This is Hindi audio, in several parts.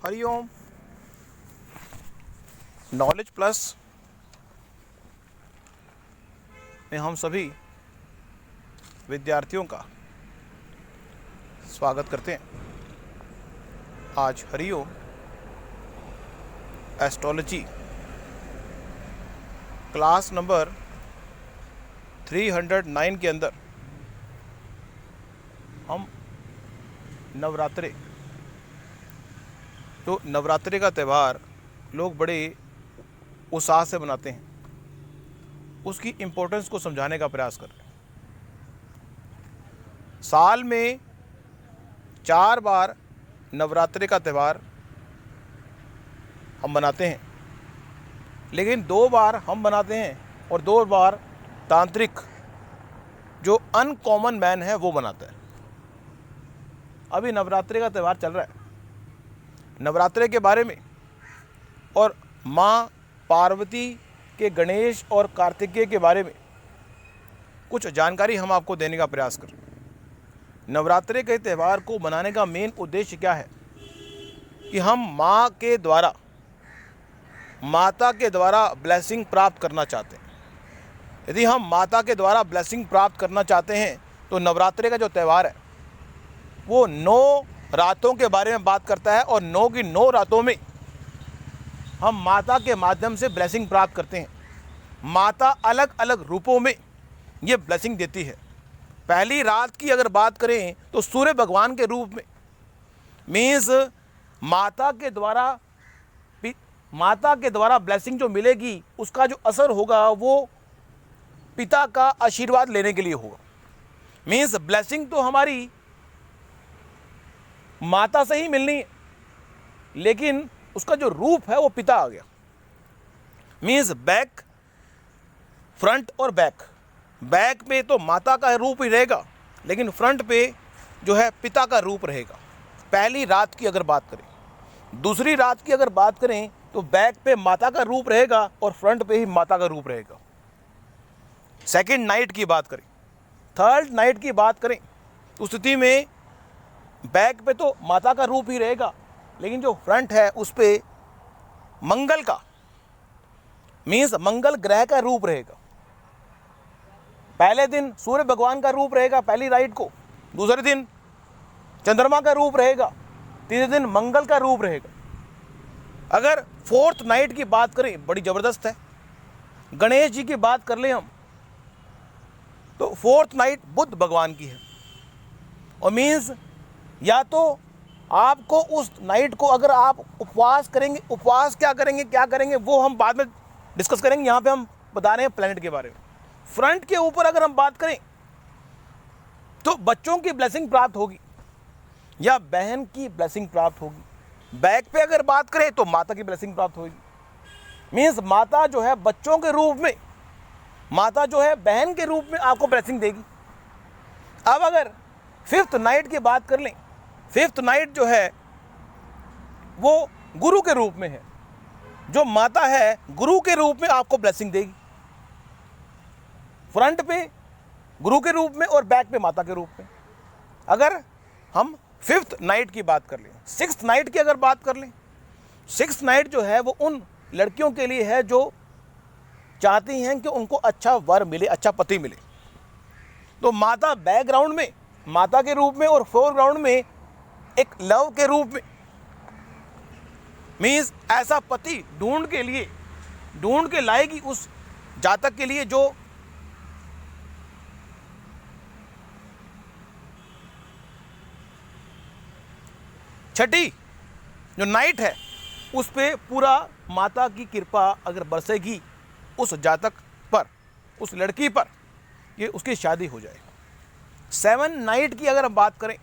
हरिओम। नॉलेज प्लस में हम सभी विद्यार्थियों का स्वागत करते हैं। आज हरिओम एस्ट्रोलॉजी क्लास नंबर 309 के अंदर हम नवरात्रे, तो नवरात्रि का त्यौहार लोग बड़े उत्साह से मनाते हैं, उसकी इम्पोर्टेंस को समझाने का प्रयास कर रहे हैं। साल में 4 बार नवरात्रि का त्यौहार हम मनाते हैं, लेकिन 2 बार हम मनाते हैं और 2 बार तांत्रिक जो अनकॉमन मैन है वो मनाता है। अभी नवरात्रि का त्यौहार चल रहा है। नवरात्रि के बारे में और माँ पार्वती के गणेश और कार्तिकेय के बारे में कुछ जानकारी हम आपको देने का प्रयास कर रहे हैं। नवरात्रि के त्यौहार को मनाने का मेन उद्देश्य क्या है कि हम माता के द्वारा ब्लेसिंग प्राप्त करना चाहते हैं। यदि हम माता के द्वारा ब्लेसिंग प्राप्त करना चाहते हैं तो नवरात्रि का जो त्यौहार है वो 9 रातों के बारे में बात करता है और 9 की 9 रातों में हम माता के माध्यम से ब्लेसिंग प्राप्त करते हैं। माता अलग अलग रूपों में ये ब्लेसिंग देती है। पहली रात की अगर बात करें तो सूर्य भगवान के रूप में, मीन्स माता के द्वारा ब्लेसिंग जो मिलेगी उसका जो असर होगा वो पिता का आशीर्वाद लेने के लिए होगा। मीन्स ब्लेसिंग तो हमारी माता से ही मिलनी है, लेकिन उसका जो रूप है वो पिता आ गया। मीन्स बैक, फ्रंट और बैक में तो माता का रूप ही रहेगा, लेकिन फ्रंट पे जो है पिता का रूप रहेगा। पहली रात की अगर बात करें, दूसरी रात की अगर बात करें तो बैक पे माता का रूप रहेगा और फ्रंट पे ही माता का रूप रहेगा। सेकंड नाइट की बात करें, थर्ड नाइट की बात करें, उस स्थिति में बैक पे तो माता का रूप ही रहेगा, लेकिन जो फ्रंट है उस पे मंगल का, मीन्स मंगल ग्रह का रूप रहेगा। पहले दिन सूर्य भगवान का रूप रहेगा पहली नाइट को, दूसरे दिन चंद्रमा का रूप रहेगा, तीसरे दिन मंगल का रूप रहेगा। अगर फोर्थ नाइट की बात करें, बड़ी ज़बरदस्त है। गणेश जी की बात कर लें हम तो फोर्थ नाइट बुध भगवान की है। और मीन्स या तो आपको उस नाइट को अगर आप उपवास करेंगे, उपवास क्या करेंगे वो हम बाद में डिस्कस करेंगे। यहाँ पे हम बता रहे हैं प्लैनेट के बारे में। फ्रंट के ऊपर अगर हम बात करें तो बच्चों की ब्लेसिंग प्राप्त होगी या बहन की ब्लेसिंग प्राप्त होगी। बैक पे अगर बात करें तो माता की ब्लेसिंग प्राप्त होगी। मीन्स माता जो है बच्चों के रूप में, माता जो है बहन के रूप में आपको ब्लेसिंग देगी। अब अगर फिफ्थ नाइट की बात कर लें, फिफ्थ नाइट जो है वो गुरु के रूप में है। जो माता है गुरु के रूप में आपको ब्लेसिंग देगी। फ्रंट पे गुरु के रूप में और बैक पे माता के रूप में। अगर हम फिफ्थ नाइट की बात कर लें, सिक्स्थ नाइट की अगर बात कर लें, सिक्स्थ नाइट जो है वो उन लड़कियों के लिए है जो चाहती हैं कि उनको अच्छा वर मिले, अच्छा पति मिले। तो माता बैकग्राउंड में माता के रूप में और फोरग्राउंड में एक लव के रूप में, मीन्स ऐसा पति ढूंढ के लाएगी उस जातक के लिए जो छठी जो नाइट है उस पे पूरा माता की कृपा अगर बरसेगी उस जातक पर, उस लड़की पर, ये उसकी शादी हो जाएगी। 7 नाइट की अगर हम बात करें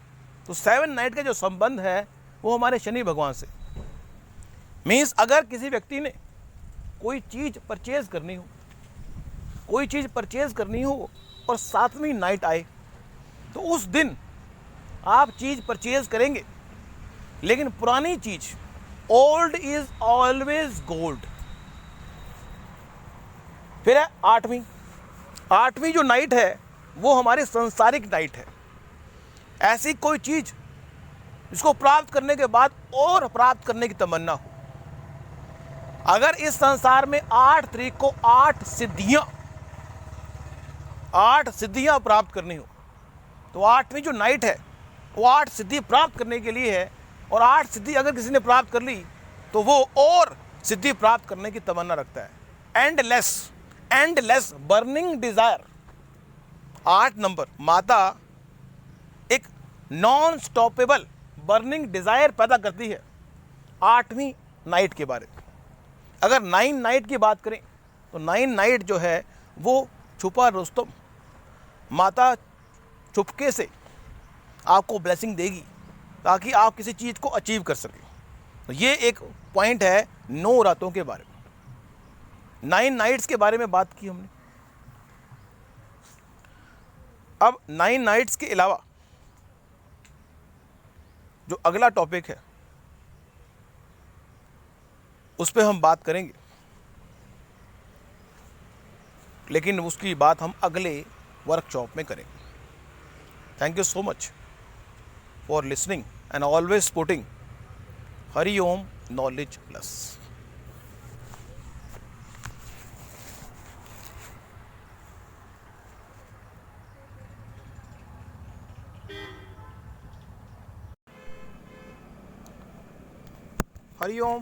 तो 7 नाइट का जो संबंध है वो हमारे शनि भगवान से। मीन्स अगर किसी व्यक्ति ने कोई चीज़ परचेज करनी हो और 7वीं नाइट आए तो उस दिन आप चीज़ परचेज करेंगे, लेकिन पुरानी चीज़, ओल्ड इज ऑलवेज गोल्ड। फिर है 8वीं जो नाइट है वो हमारी संसारिक नाइट है। ऐसी कोई चीज़ जिसको प्राप्त करने के बाद और प्राप्त करने की तमन्ना हो। अगर इस संसार में 8 तारीख को 8 सिद्धियां प्राप्त करनी हो, तो 8वीं जो नाइट है वो 8 सिद्धि प्राप्त करने के लिए है। और 8 सिद्धि अगर किसी ने प्राप्त कर ली तो वो और सिद्धि प्राप्त करने की तमन्ना रखता है। Endless burning desire. 8 नंबर माता एक नॉन स्टॉपेबल बर्निंग डिजायर पैदा करती है 8वीं नाइट के बारे में। अगर 9 नाइट की बात करें तो 9 नाइट जो है वो छुपा रुस्तम, माता चुपके से आपको ब्लेसिंग देगी ताकि आप किसी चीज़ को अचीव कर सकें। तो ये एक पॉइंट है 9 रातों के बारे में। 9 नाइट्स के बारे में बात की हमने। अब 9 नाइट्स के अलावा जो अगला टॉपिक है उस पर हम बात करेंगे, लेकिन उसकी बात हम अगले वर्कशॉप में करेंगे। Thank you so much for listening and always supporting Hariom knowledge plus. Hariom.